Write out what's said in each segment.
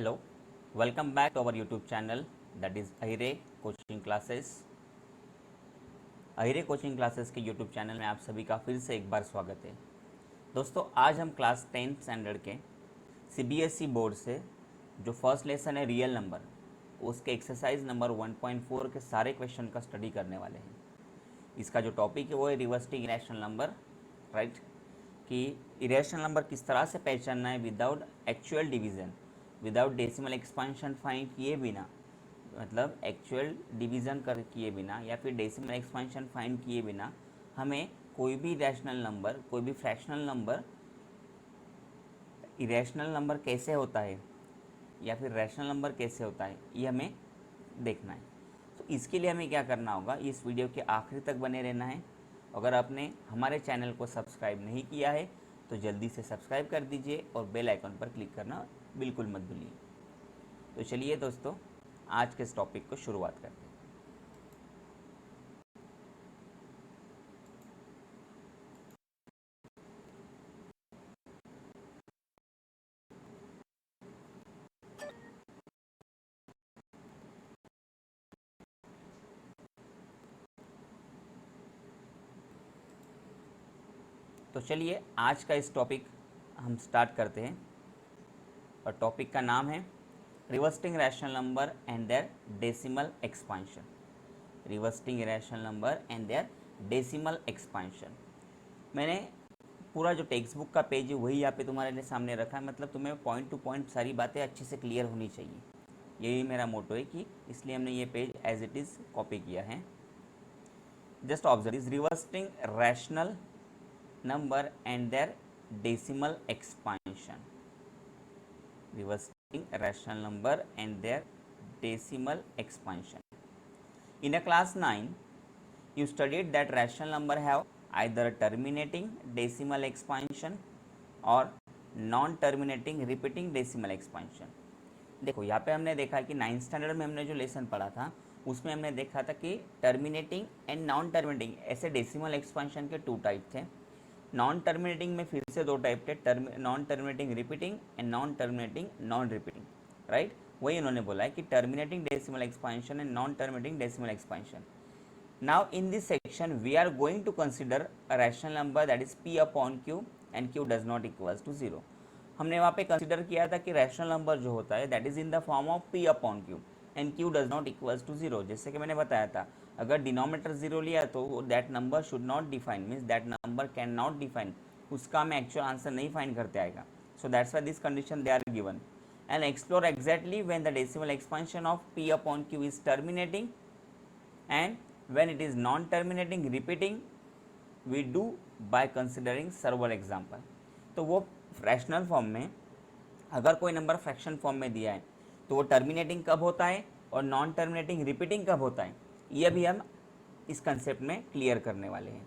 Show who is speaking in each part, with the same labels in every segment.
Speaker 1: Hello, welcome back to our YouTube channel, that is Ahire coaching classes. Ahire coaching classes के YouTube channel में आप सभी का फिर से एक बार स्वागत है। दोस्तों, आज हम क्लास 10th स्टैंडर्ड के CBSE बोर्ड से जो फर्स्ट लेसन है रियल नंबर, उसके एक्सरसाइज नंबर 1.4 के सारे क्वेश्चन का स्टडी करने वाले हैं। इसका जो टॉपिक है वो है रिवर्सिंग इरेशनल नंबर, राइट, कि इरेशनल नंबर किस तरह से पहचानना है without actual division, without decimal expansion find किए बिना, मतलब एक्चुअल डिवीज़न कर किए बिना या फिर डेसिमल एक्सपांशन फाइंड किए बिना हमें कोई भी रैशनल नंबर, कोई भी फ्रैक्शनल नंबर इरेशनल नंबर कैसे होता है या फिर रैशनल नंबर कैसे होता है, ये हमें देखना है। तो इसके लिए हमें क्या करना होगा, इस वीडियो के आखिरी तक बने रहना है। अगर आपने हमारे चैनल को सब्सक्राइब नहीं किया है तो जल्दी से सब्सक्राइब कर दीजिए और बेल आइकन पर क्लिक करना बिल्कुल मत भूलिए। तो चलिए दोस्तों, आज के इस टॉपिक को शुरुआत करते हैं। तो चलिए आज का इस टॉपिक हम स्टार्ट करते हैं और टॉपिक का नाम है reversing rational number and their decimal expansion. Reversing rational number and their decimal expansion. मैंने पूरा जो टेक्स्ट बुक का पेज है वही यहाँ पे तुम्हारे सामने रखा है, मतलब तुम्हें पॉइंट टू पॉइंट सारी बातें अच्छे से क्लियर होनी चाहिए। यही मेरा मोटो है कि इसलिए हमने ये page as it is copy किया है। Just observe is reversing rational number and their decimal expansion. Reversing rational number and their decimal expansion. In a class 9 you studied that rational number have either terminating decimal expansion or non terminating repeating decimal expansion. देखो यहाँ पे हमने देखा कि 9th standard में हमने जो lesson पढ़ा था उसमें हमने देखा था कि टर्मिनेटिंग एंड नॉन टर्मिनेटिंग ऐसे डेसिमल एक्सपांशन के टू टाइप थे। नॉन टर्मिनेटिंग में फिर से दो टाइप थे, non terminating repeating and non terminating non repeating, right. वही उन्होंने बोला है कि terminating decimal expansion and non terminating decimal expansion. Now in this section we are going to consider a rational number that is p upon q and q does not equals to 0। हमने वहाँ पे consider किया था कि rational number जो होता है that is in the form of p upon q and q does not equals to 0। जैसे कि मैंने बताया था, अगर डिनोमिनेटर 0 लिया तो that number should not define, means that number can not define, उसका हमें एक्चुअल आंसर नहीं फाइंड करते आएगा। So that's why this condition they are given and explore exactly when the decimal expansion of p upon q is terminating and when it is non terminating repeating we do by considering several example। तो वो fractional form में अगर कोई number fraction form में दिया है तो वो टर्मिनेटिंग कब होता है और नॉन टर्मिनेटिंग रिपीटिंग कब होता है, ये भी हम इस कंसेप्ट में क्लियर करने वाले हैं।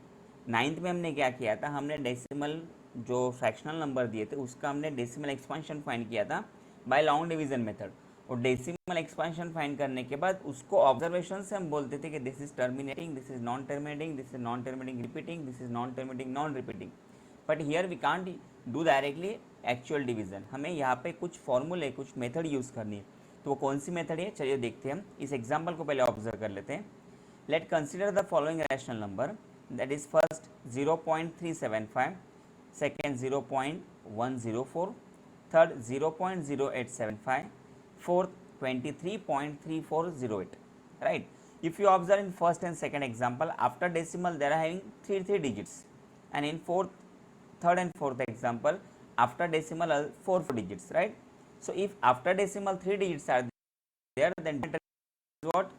Speaker 1: 9th में हमने क्या किया था, हमने डेसिमल जो फ्रैक्शनल नंबर दिए थे उसका हमने डेसिमल एक्सपांशन फाइंड किया था बाय लॉन्ग डिवीजन मेथड, और डेसिमल एक्सपांशन फाइंड करने के बाद उसको ऑब्जर्वेशन से हम बोलते थे कि this is terminating, this is non terminating, this is non terminating repeating, this is non terminating non repeating. But here we can't do directly actual division, हमें यहाँ पे कुछ फॉर्मूले, कुछ मेथड यूज़ करनी है। तो वो कौन सी मेथड है, चलिए देखते हैं। हम इस एग्जाम्पल को पहले ऑब्जर्व कर लेते हैं। Late consider the following rational number, that is first 0.375, second 0.104, third 0.0875, fourth 23.3408, right। If you observe in first and second example, after decimal they are having three digits, and in third and fourth example after decimal 4 digits, right। So if after decimal 3 digits are there, then is what,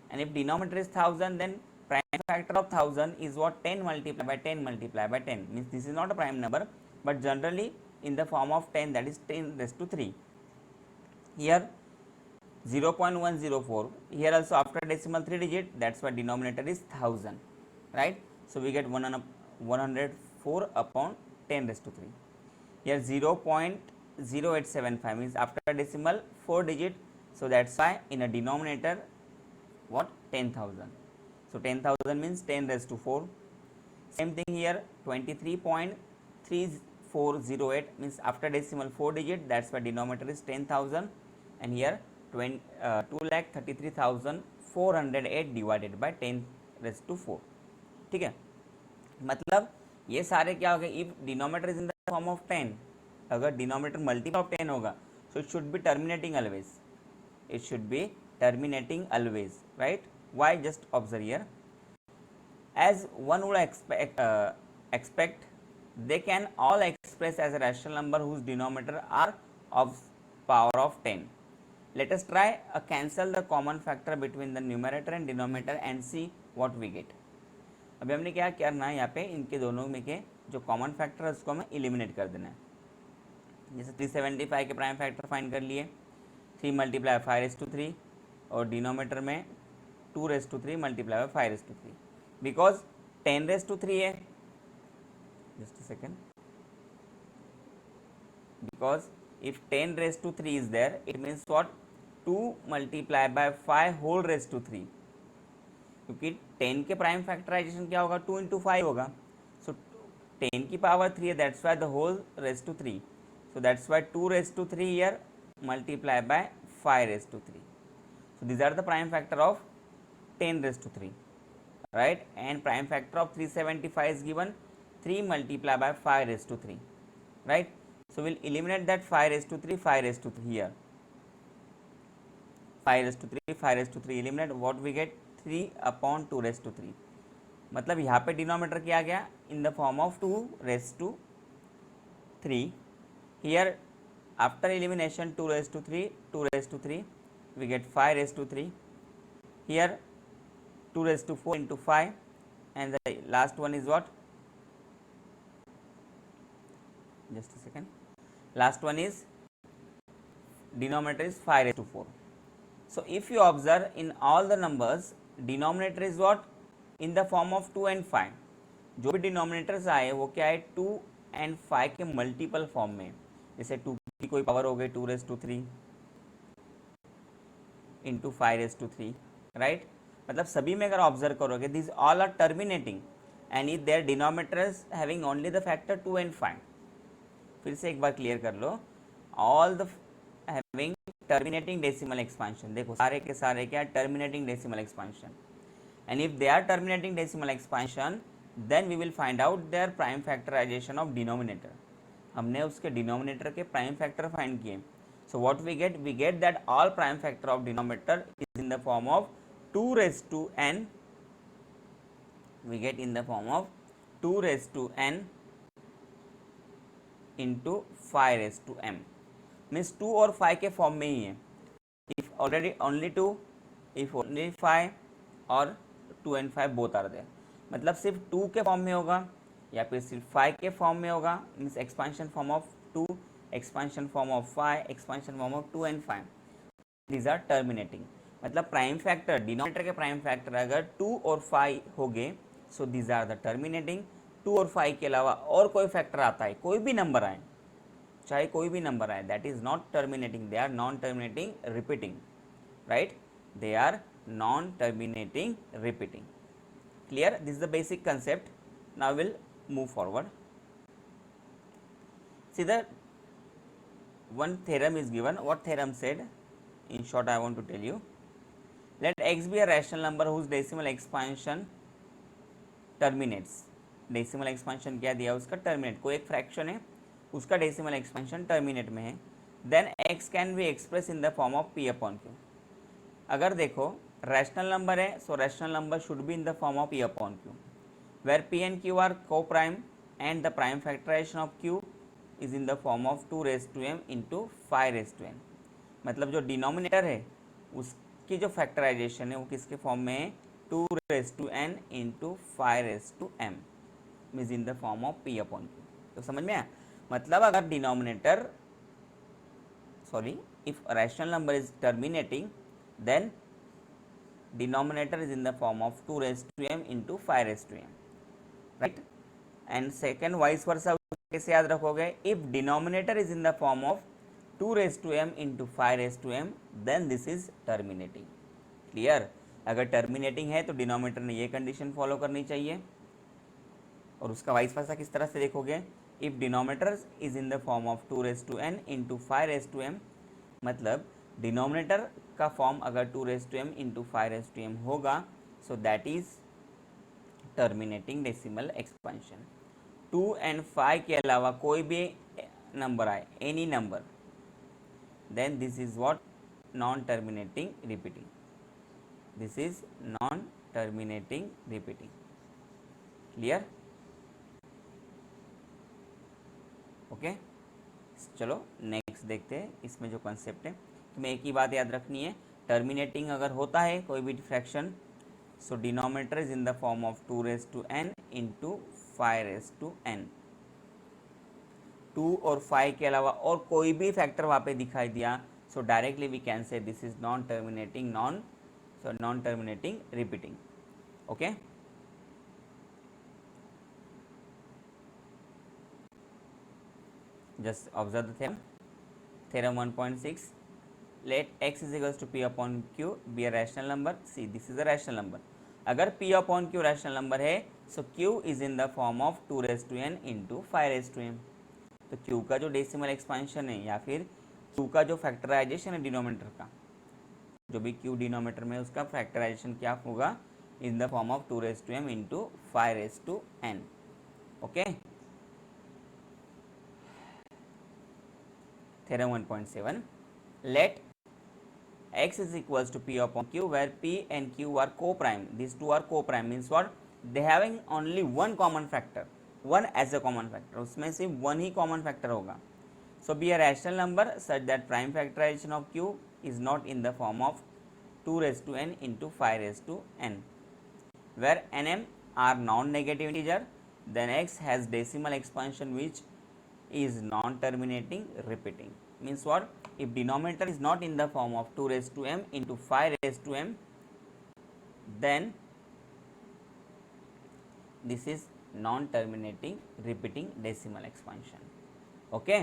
Speaker 1: and if denominator is 1000 then prime factor of 1000 is what, 10 multiplied by 10 multiplied by 10, means this is not a prime number but generally in the form of 10, that is 10 raised to 3. Here 0.104, here also after decimal 3 digit, that's why denominator is 1000, right। So we get 104 upon 10 raised to 3. Here 0.0875 means after decimal 4 digit, so that's why in a denominator what, 10,000, so 10,000 means 10 raised to 4. Same thing here 23.3408 means after decimal 4 digit, that's why denominator is 10,000, and here 2,33,408 divided by 10⁻⁴. ठीक है, मतलब ये सारे क्या हो गए, if denominator is in the form of 10, अगर denominator multiple of 10 होगा so it should be terminating always, it should be terminating always, right? Why? Just observe here. As one would expect, they can all express as a rational number whose denominator are of power of 10. Let us try cancel the common factor between the numerator and denominator and see what we get. अभी हमने क्या करना है, यहाँ पे इनके दोनों में के जो कॉमन फैक्टर है उसको हमें एलिमिनेट कर देना है. जैसे 375 के प्राइम फैक्टर फाइंड कर लिए, 3 मल्टीप्लाई 5⁻³ और डिनोमीटर में 2⁻³ मल्टीप्लाई 5⁻³ बिकॉज 10⁻³ है. Just a second, because if 10⁻³ is there it means what, 2 multiply by 5⁻³ क्योंकि 10 के प्राइम फैक्टराइजेशन क्या होगा, 2 × 5 होगा. सो 10 की पावर 3 है, that's why the whole raise to 3. So that's why 2⁻³ here multiply by 5⁻³. So these are the prime factor of 10⁻³, right? And prime factor of 375 is given 3 multiply by 5⁻³, right? So we'll eliminate that 5⁻³ 5⁻³ here. 5⁻³ 5⁻³ eliminate, what we get, 3/2⁻³. मतलब यहाँ पे denominator क्या आ गया, इन the form of 2⁻³ here. After elimination 2⁻³ we get 5⁻³ here, 2⁻⁴ into 5, and the last one is what, just a second, last one is denominator is 5⁻⁴. So if you observe in all the numbers denominator is what, in the form of 2 and 5. जो भी denominators आए वो क्या है, 2 and 5 के multiple form में. जैसे 2 की कोई पावर हो गई 2⁻³ इंटू 5⁻³, राइट? मतलब सभी में अगर ऑब्जर्व करोगे this all are terminating and if their denominators having only the factor 2 and 5. फिर से एक बार क्लियर कर लो, all the having terminating decimal expansion. देखो सारे के सारे क्या, terminating decimal expansion. And if they are terminating decimal expansion then we will find out their prime factorization of denominator. हमने उसके डिनोमिनेटर के प्राइम फैक्टर फाइंड किए. So what we get that all prime factor of denominator is in the form of 2⁻n. We get in the form of 2⁻n into 5⁻m. Means 2 और 5 के form में ही है. If already only 2, if only 5 और 2 and 5 both are there. मतलब सिर्फ 2 के form में होगा या फिर सिर्फ 5 के फॉर्म में होगा. Means expansion form of 2, expansion form of 5, expansion form of 2 and 5. These are terminating. मतलब प्राइम फैक्टर, डिनोमिनेटर के प्राइम फैक्टर अगर 2 और 5 हो गए so these are the terminating. 2 और 5 के अलावा और कोई फैक्टर आता है, कोई भी नंबर आए, चाहे कोई भी नंबर आए, that is not terminating, they are non terminating repeating, right? They are non terminating repeating. Clear? This is the basic concept. Now we'll move forward. See, the one theorem is given. What theorem said? In short, I want to tell you. Let x be a rational number whose decimal expansion terminates. Decimal expansion क्या दिया उसका, terminate. कोई एक fraction है उसका decimal expansion terminate में है. Then x can be expressed in the form of p/q. अगर देखो रैशनल नंबर है so rational number should be in the form of p/q, where p and q are coprime and the prime factorization of q is in the form of 2⁻m into 5⁻n. मतलब जो denominator है उसकी जो factorisation है वो किसके form में है, 2⁻n into 5⁻m means in the form of p/q. तो समझ में आया? मतलब अगर denominator, sorry, if rational number is terminating then denominator is in the form of 2⁻m into 5⁻m, right? And second vice versa कैसे याद रखोगे, if denominator is in the form of 2⁻m into 5⁻m then this is terminating. Clear? अगर terminating है तो denominator ने ये condition follow करनी चाहिए. और उसका वाइस वर्सा किस तरह से देखोगे, if denominator is in the form of 2⁻n into 5⁻m, मतलब डिनोमिनेटर का फॉर्म अगर 2m इंटू 5m होगा, so that is terminating decimal expansion. 2 and 5 के अलावा कोई भी नंबर आए, any number, then this is what, non terminating repeating, this is non terminating repeating. Clear? Okay, चलो नेक्स्ट देखते हैं। इसमें जो कंसेप्ट है, तुम्हें एक ही बात याद रखनी है, टर्मिनेटिंग अगर होता है कोई भी fraction, so denominator is in the form of 2n into 5n। 2 और 5 के अलावा और कोई भी फैक्टर वहाँ पे दिखाई दिया, so directly we can say this is non terminating, non terminating repeating. Okay, just observe the theorem 1.6, let x is equals to p upon q be a rational number। see this is a rational number, अगर p upon q rational number है, so q is in the form of 2n into 5m। तो q का जो decimal expansion है या फिर q का जो फैक्टराइजेशन है डिनोमिनेटर का, जो भी q डिनोमिनेटर में उसका फैक्टराइजेशन क्या होगा, इन the form of 2m into 5n। Okay, theorem 1.7, let x is equals to p upon q where p and q are co-prime, these two are co-prime means what, they having only one common factor, one as a common factor, उसमें सिर्फ one ही common factor होगा। so be a rational number such that prime factorization of q is not in the form of 2 raised to n into 5 raised to n, where nm are non-negative integer, then x has decimal expansion which is non-terminating repeating, means what, if denominator is not in the form of 2 raised to m into 5 raised to m, then this is non-terminating repeating decimal expansion। Okay,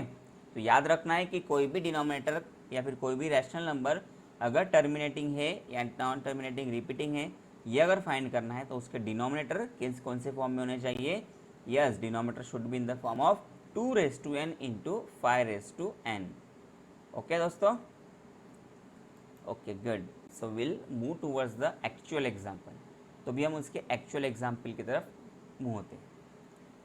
Speaker 1: तो याद रखना है कि कोई भी denominator या फिर कोई भी रैशनल नंबर अगर टर्मिनेटिंग है या नॉन टर्मिनेटिंग रिपीटिंग है, ये अगर फाइंड करना है तो उसके डिनोमिनेटर कौन से फॉर्म में होने चाहिए, yes, denominator should be in the form of 2 raised to n into 5 raised to n। Okay दोस्तों, okay good, so will move towards the actual example. तो भी हम उसके एक्चुअल एग्जाम्पल की तरफ मूव होते हैं।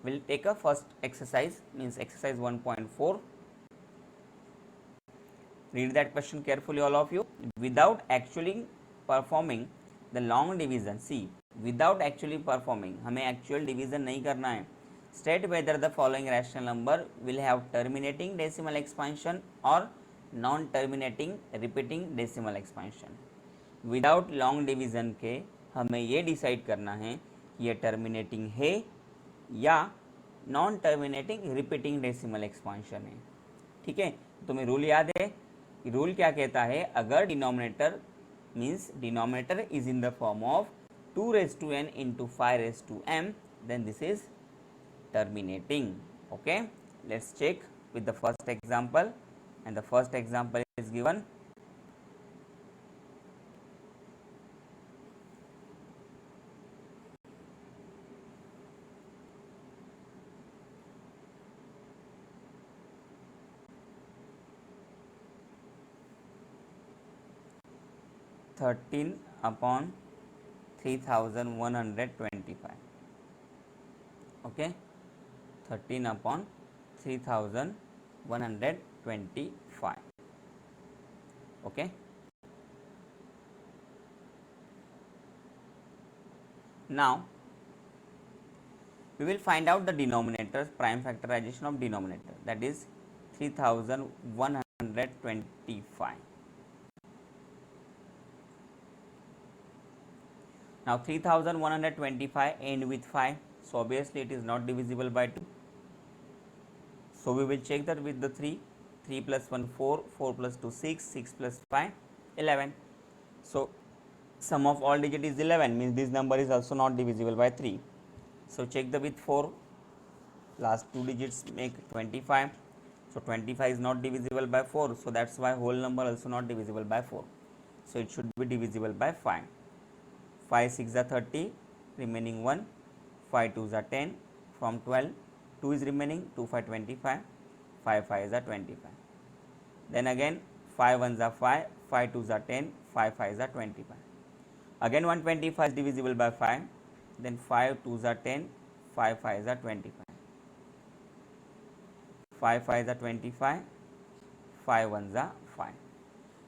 Speaker 1: Will take a first exercise, means exercise 1.4। read that question carefully all of you, without actually performing the long division, see without actually performing, हमें actual division नहीं करना है, state whether the following rational number will have terminating decimal expansion or non terminating repeating decimal expansion। Without long division के हमें ये decide करना है कि ये टर्मिनेटिंग है या non terminating repeating decimal expansion है। ठीक है, तुम्हें रूल याद है, रूल क्या कहता है, अगर denominator means denominator is in the form of 2 raised to n into 5 raised to m, then this is terminating। okay, let's check with the first example, and the first example is given, (13 upon 3125). okay, 13 upon 3125। okay, now we will find out the denominator, prime factorization of denominator, that is 3125। now 3125 end with 5, so obviously it is not divisible by 2, so we will check that with the 3 plus 1 4, 4 plus 2 6, 6 plus 5 11, so sum of all digit is 11, means this number is also not divisible by 3, so check the with 4, last two digits make 25, so 25 is not divisible by 4, so that's why whole number also not divisible by 4, so it should be divisible by 5, 5 6 are 30, remaining 1, 5 2s are 10, from 12 2 is remaining, 2 5 25, 5 5 are 25, then again 5 1s are 5, 5 2s are 10, 5 5s are 25. Again 125 is divisible by 5, then 5 2s are 10, 5 5s are 25, 5 5s are 25, 5 1s are 5.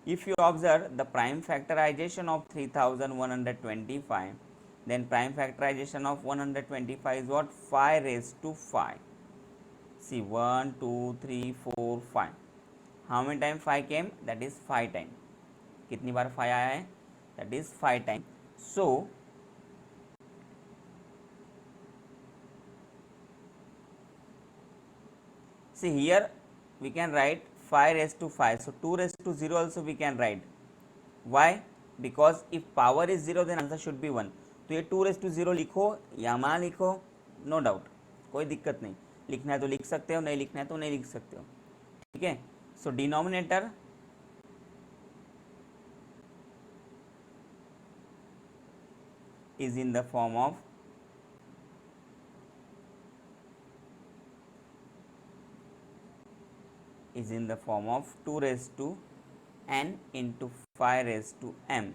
Speaker 1: If you observe the prime factorization of 3125, then prime factorization of 125 is what? 5 raised to 5. See 1 2 3 4 5. How many times 5 came? That is 5 times. कितनी बार 5 आया है? That is 5 times. So see here we can write 5 raised to 5. So 2 raised to 0 also we can write. Why? Because if power is 0 then answer should be 1. तो ये 2 raised to 0 लिखो या ना लिखो, no doubt, कोई दिक्कत नहीं. लिखना है तो लिख सकते हो, नहीं लिखना है तो नहीं लिख सकते हो. ठीक है. सो denominator is in the form of is in the form of 2 raised to n into 5 raised to m,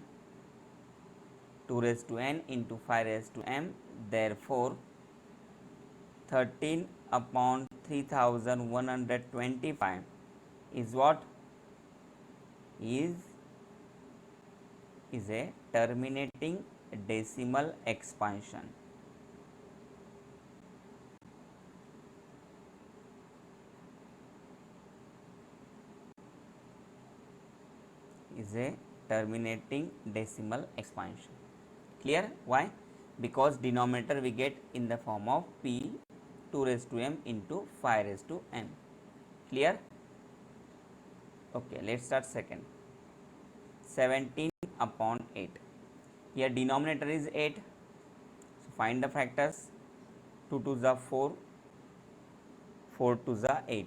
Speaker 1: 2 raised to n into 5 raised to m. Therefore 13 upon 3125 is what? Is a terminating decimal expansion. Is a terminating decimal expansion. Clear? Why? Because denominator we get in the form of p 2 raised to m into 5 raised to n. Clear? Okay, let's start second. 17 upon 8. Here denominator is 8. So find the factors. 2 2s are 4, 4 2s are 8.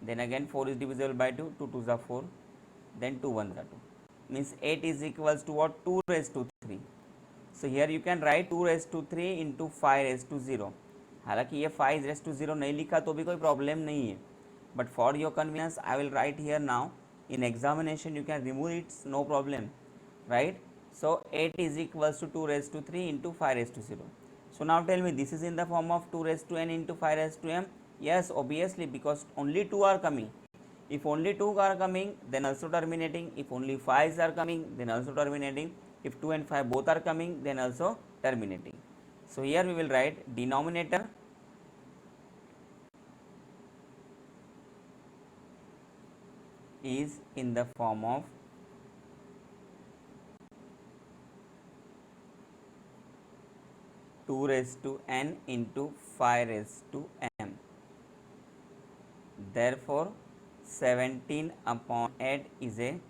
Speaker 1: Then again 4 is divisible by 2, 2 2s are 4, then 2 1s are 2. Means 8 is equals to what? 2 raised to 3. So here you can write 2 raised to 3 into 5 raised to 0. हालांकि ये 5 raised to 0 नहीं लिखा तो भी कोई problem नहीं है, but for your convenience I will write here now. In examination you can remove it, no problem, right? So 8 is equals to 2 raised to 3 into 5 raised to 0. So now tell me, this is in the form of 2 raised to n into 5 raised to m. Yes, obviously, because only 2 are coming. If only 2 are coming, then also terminating. If only 5s are coming, then also terminating. If 2 and 5 both are coming, then also terminating. So here we will write denominator is in the form of 2 raised to n into 5 raised to m. Therefore 17 upon 8 is a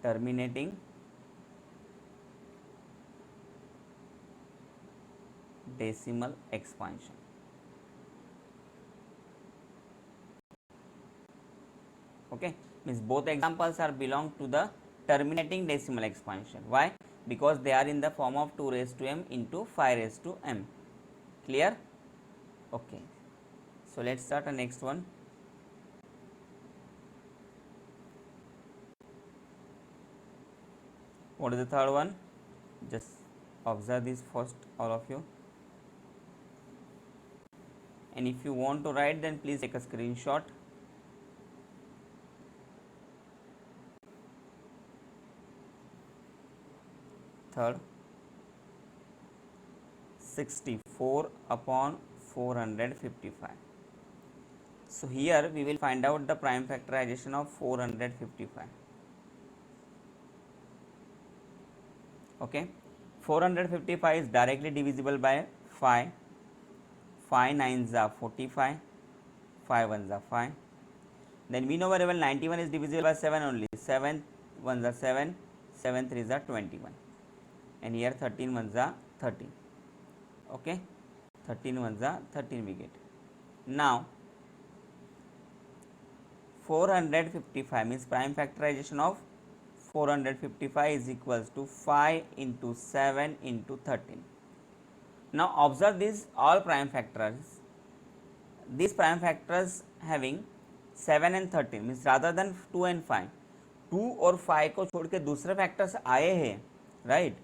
Speaker 1: terminating decimal expansion. Okay, means both examples are belong to the terminating decimal expansion. Why? Because they are in the form of 2 raised to m into 5 raised to m. Clear? Okay, so let's start the next one. What is the third one? Just observe this first, all of you, and if you want to write, then please take a screenshot. Third, 64 upon 455. So here we will find out the prime factorization of 455. Okay, 455 is directly divisible by 5. 5 9s are 45, 5 1s are 5. Then we know very well 91 is divisible by 7 only. 7 1s are 7, 7 3s are 21. And here 13 1s are 13. Okay, 13 1s are 13 we get. Now 455 means prime factorization of 455 is equals to 5 into 7 into 13. Now observe this all prime factors. these prime factors having 7 and 13 means rather than 2 and 5, 2 और 5 को छोड़ के दूसरे factors आए हैं, right.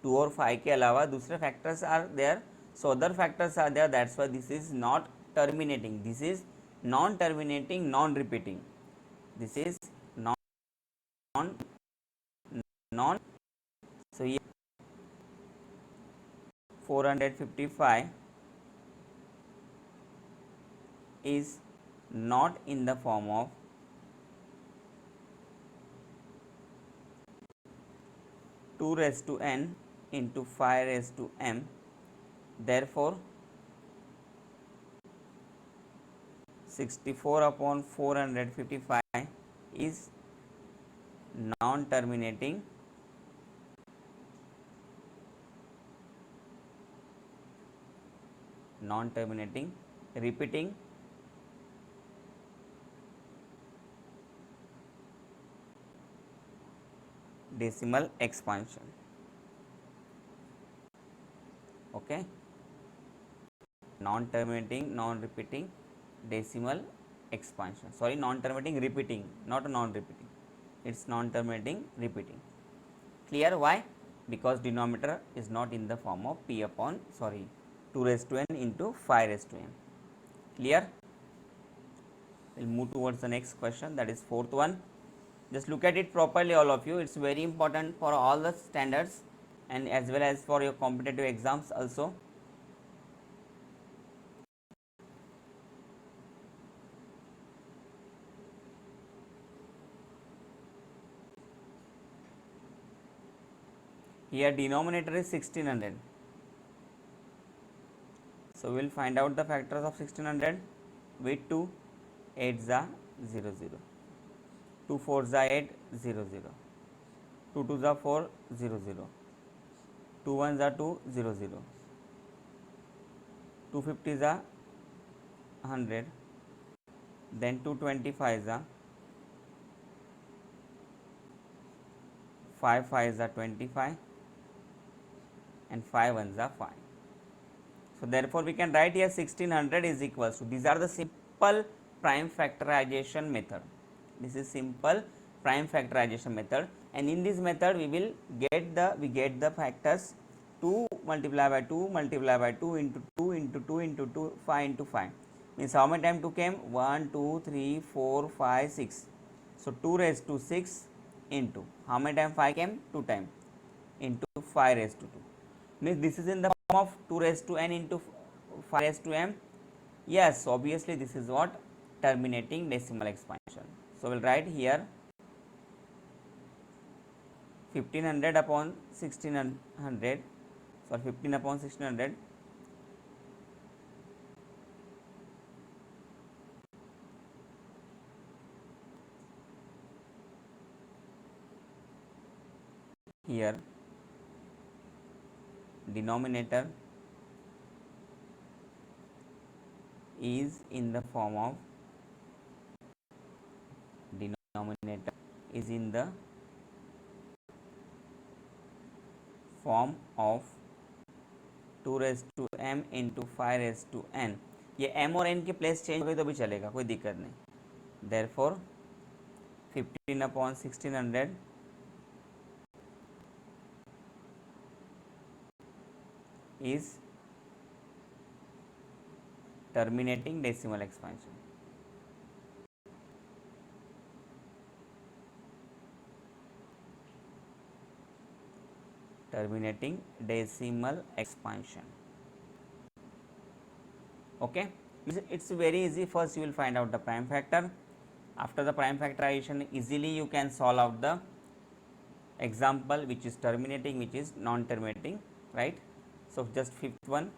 Speaker 1: 2 और 5 के अलावा दूसरे factors are there, so other factors are there, that's why this is not terminating, this is non terminating, non repeating, this is non non. So ये 455 is not in the form of 2 raised to n into 5 raised to m. Therefore 64 upon 455 is non-terminating repeating decimal expansion. Okay, non-terminating, non-repeating decimal expansion, sorry, non-terminating repeating, not non-repeating, it's non-terminating repeating. Clear? Why? Because denominator is not in the form of p upon, sorry, 2 raised to n into 5 raised to n. Clear? We'll move towards the next question, that is fourth one. Just look at it properly, all of you. It's very important for all the standards and as well as for your competitive exams also. Here denominator is 1600. So we will find out the factors of 1600 with 2, 8 za 0 0, 2 4 za 8 0 0, 2 2 za 4 0 0, 2 1 za 2 0 0, 250 za 100, then 225 za 5 5 za 25 and 5 1 za 5. So therefore we can write here 1600 is equals to, these are the simple prime factorization method. This is simple prime factorization method, and in this method we will get the factors 2 multiplied by 2 multiplied by 2 into 2 into 2 into 2 5 into 5 means how many time 2 came, 1 2 3 4 5 6. So 2 raised to 6 into how many time 5 came, 2 time into 5 raised to 2 means this is in the form of 2 raised to n into 5 raised to m. Yes, obviously this is what, terminating decimal expansion. So we'll write here 1500 upon 1600, sorry, 15 upon 1600 here, denominator is in the form of, denominator is in the form of 2 raised to m into 5 raised to n. ये m और n की place change हो गई तो भी चलेगा, कोई दिक्कत नहीं. Therefore 15 upon 1600 is terminating decimal expansion. Terminating decimal expansion. Okay, it's very easy. First you will find out the prime factor. After the prime factorization, easily you can solve out the example which is terminating, which is non-terminating, right? So just fifth one.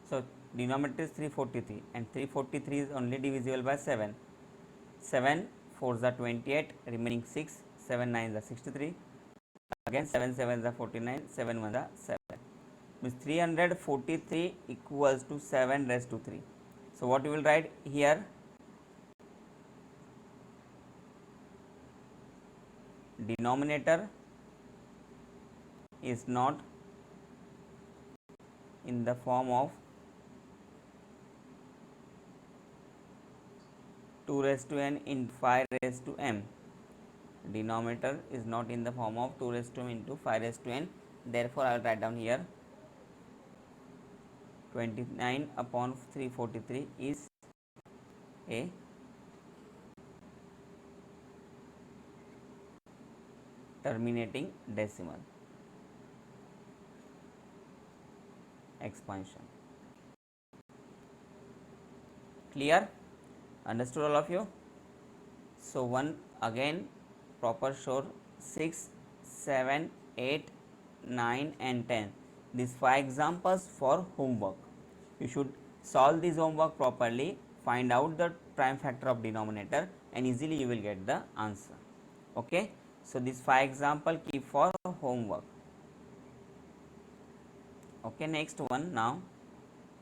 Speaker 1: So denominator is 343 and 343 is only divisible by 7. 7 4s are 28, remaining 6, 7 9s are 63, again 7 7s are 49, 7 1s are 7, means 343 equals to 7 raised to 3. So what you will write here, denominator is not in the form of 2 raised to n into 5 raised to m. Denominator is not in the form of 2 raised to m into 5 raised to n. Therefore, I will write down here 29 upon 343 is a terminating decimal expansion. Clear? Understood all of you? So, one again proper sure 6, 7, 8, 9 and 10. These 5 examples for homework. You should solve this homework properly, find out the prime factor of denominator and easily you will get the answer. Okay. So, these 5 example keep for homework. Okay. Next one now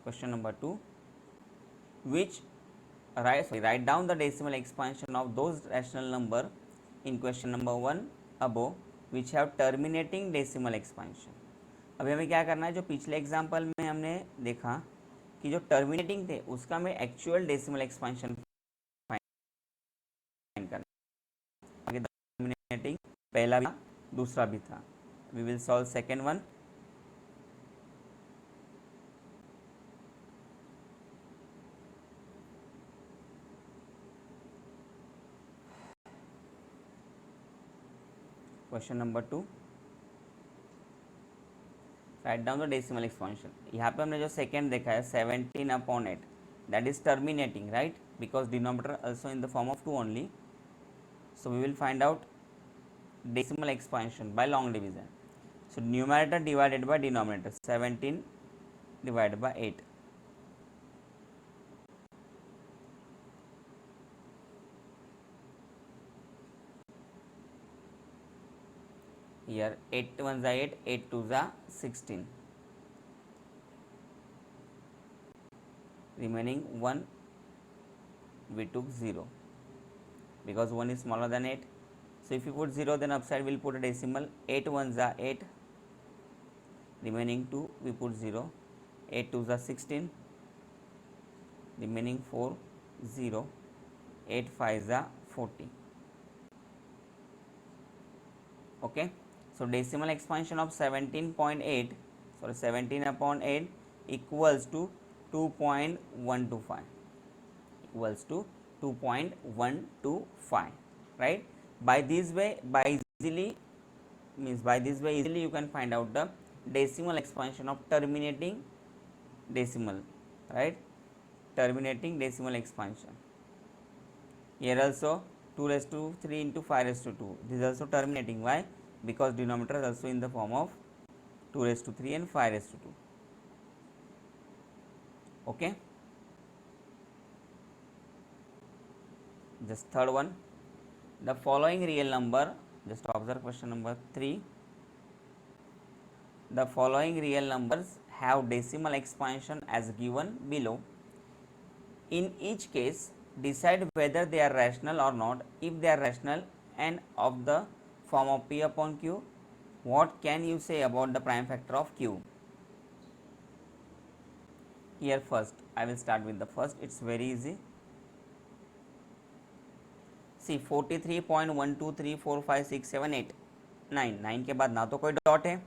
Speaker 1: question number 2, which write down the decimal expansion of those rational number in question number 1 above which have terminating decimal expansion. अभी हमें क्या करना है, जो पिछले example में हमने देखा कि जो टर्मिनेटिंग थे उसका हमें एक्चुअल डेसिमल एक्सपेंशन फाइंड करना है. आगे टर्मिनेटिंग पहला भी दूसरा भी था. We will solve second one. Question number 2, write down the decimal expansion. यहाँ पे हमने जो सेकेंड देखा है 17 upon 8, that is terminating, right, because denominator also in the form of 2 only. So we will find out decimal expansion by long division. So numerator divided by denominator, 17 divided by 8. Here 8 1s are 8, 8 2s are 16. Remaining 1 we took 0 because 1 is smaller than 8. So if you put 0 then upside we will put a decimal. 8 1s are 8. Remaining 2 we put 0. 8 2s are 16. Remaining 4 0. 8 5s are 40. Okay. So decimal expansion of 17.8, sorry 17 upon 8 equals to 2.125, equals to 2.125, right. By this way, by this way easily you can find out the decimal expansion of terminating decimal, right, terminating decimal expansion. Here also 2 raised to 3 into 5 raised to 2, this is also terminating. Why? Because denominator is also in the form of 2 raised to 3 and 5 raised to 2. Okay. Just third one, the following real number, just observe question number 3. The following real numbers have decimal expansion as given below. In each case, decide whether they are rational or not. If they are rational and of the form of p upon q, what can you say about the prime factor of q? Here first, I will start with the first. It's very easy. See 43.123456789, 9 के बाद ना तो कोई dot है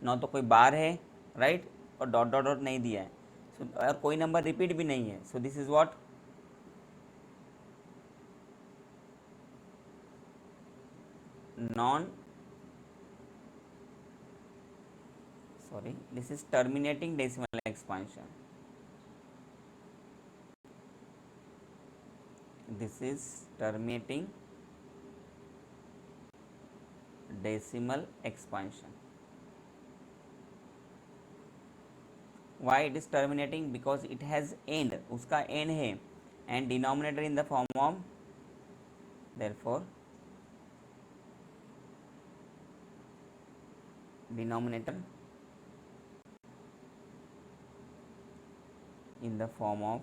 Speaker 1: ना तो कोई बार है, राइट, और डॉट डॉट डॉट नहीं दिया है. सो और कोई नंबर रिपीट भी नहीं है. So this is what non, sorry, this is terminating decimal expansion. This is terminating decimal expansion. Why it is terminating? Because it has end, उसका end है, and denominator in the form of, therefore denominator in the form of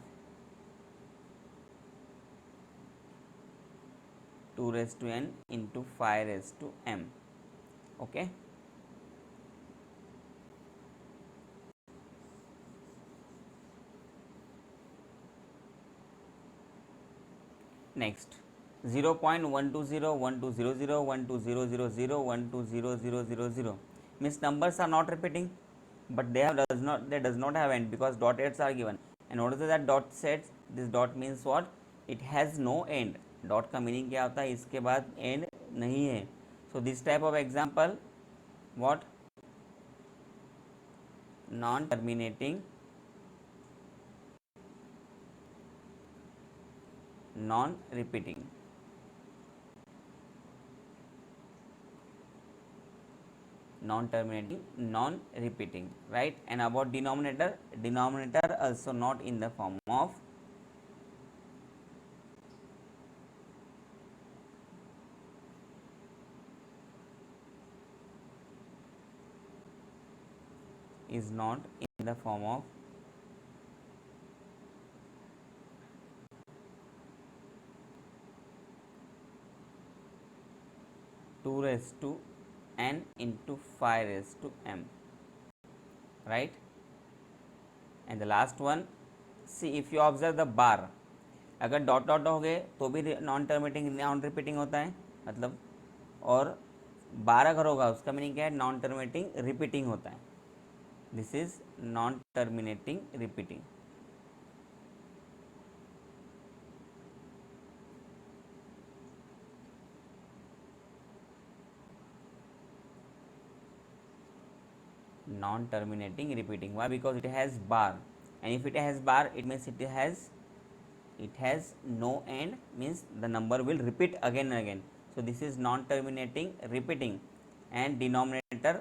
Speaker 1: 2 raised to n into 5 raised to m. Okay. next 0.120, 1200, 12000, 1200000 means numbers are not repeating, but they does not have end because dot ends are given. And what is that dot sets? This dot means what? It has no end. Dot का meaning क्या होता है? इसके बाद end नहीं है. So this type of example, what? Non-terminating, non-repeating. Non-terminating, non-repeating, right? And about denominator, denominator also not in the form of is not in the form of two raised to n into 5 raised to m, right? And the last one, see if you observe the bar, अगर dot dot हो गए तो भी non terminating non repeating होता है मतलब, और बार अगर होगा उसका मीनिंग क्या है? नॉन टर्मिनेटिंग रिपीटिंग होता है. This is non terminating repeating. Non-terminating repeating. Why? Because it has bar, and if it has bar, it means it has no end, means the number will repeat again and again. So this is non-terminating repeating, and denominator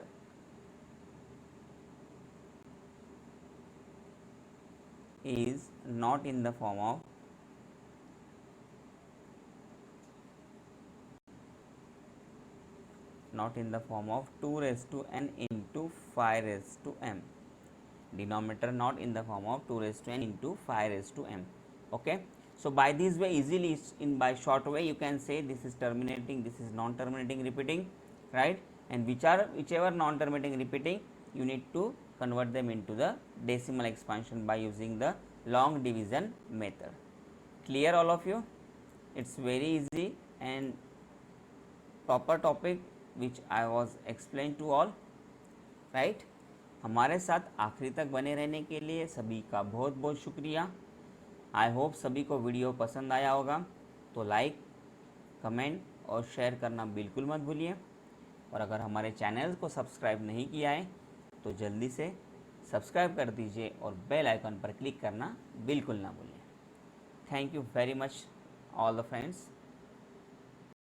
Speaker 1: is not in the form of not in the form of 2 raised to n into 5 raised to m. Denominator not in the form of 2 raised to n into 5 raised to m. Okay. So by this way, easily in by short way you can say this is terminating, this is non-terminating repeating, right? And whichever non-terminating repeating, you need to convert them into the decimal expansion by using the long division method. Clear all of you? It's very easy and proper topic which I was explained to all, right? हमारे साथ आखिरी तक बने रहने के लिए सभी का बहुत बहुत शुक्रिया. आई होप सभी को वीडियो पसंद आया होगा, तो लाइक, कमेंट और शेयर करना बिल्कुल मत भूलिए. और अगर हमारे चैनल को सब्सक्राइब नहीं किया है तो जल्दी से सब्सक्राइब कर दीजिए और बेल आइकन पर क्लिक करना बिल्कुल ना भूलिए. Thank you very much all the friends.